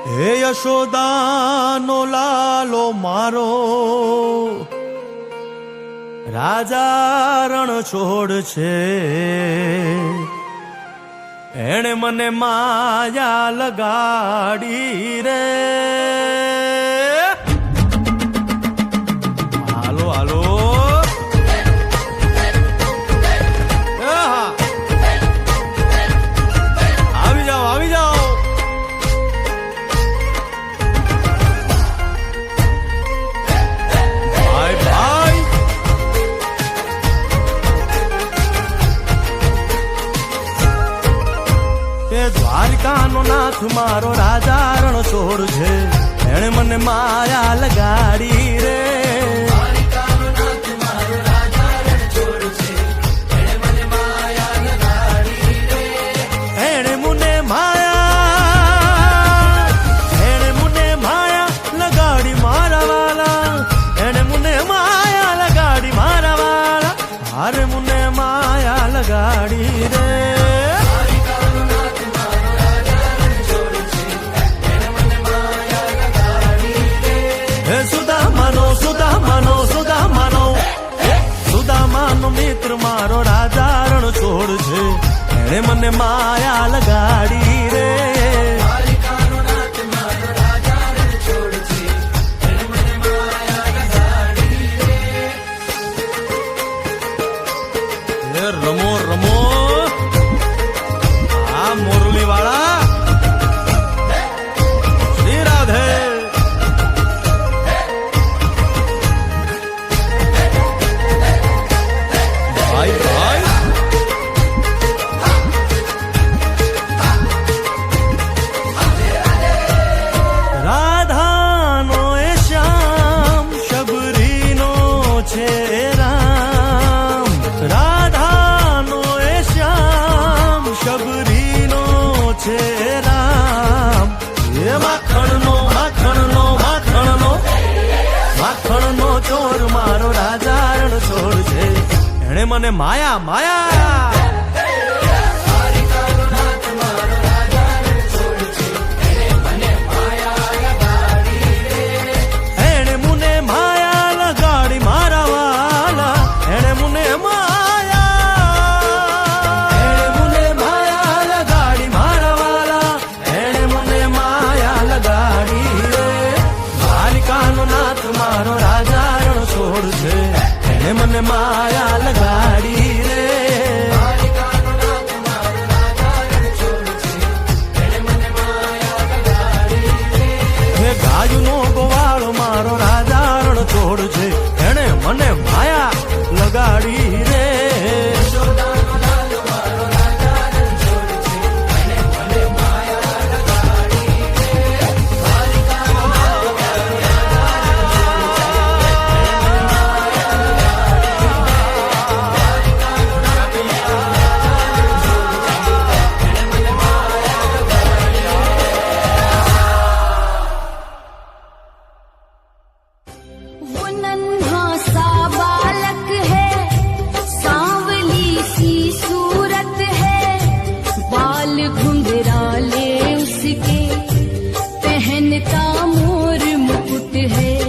હે યશોદાનો લાલો મારો, રાજા રણ છોડ છે. એણે મને માયા લગાડી રે. હાલો હાલો આવી જાઓ આવી જાઓ. ભાઈ ભાઈ દ્વારિકાનો નાથ મારો રાજા રણ છોડ છે. એણે મને માયા લગાડી રે. એણે મને માયા લગાડી મારા વાલા. એણે મને માયા લગાડી મારા વાલા. હારે મને માયા લગાડી રે. સુદામાનો મિત્ર મારો રાજા રણ છોડ છે. એણે મને માયા લગાડી રે. રમો રમો આ મોરલી વાળા. શ્રી રાધે. ભાઈ ભાઈ રાધાનો એ શ્યામ શબરીનો છે રામ. રાધાનો એ શ્યામ શબરીનો છે રામ. એ માખણનો માખણનો માખણનો માખણનો ચોર મારો રાજા રણ છોડ છે. એણે મને માયા માયા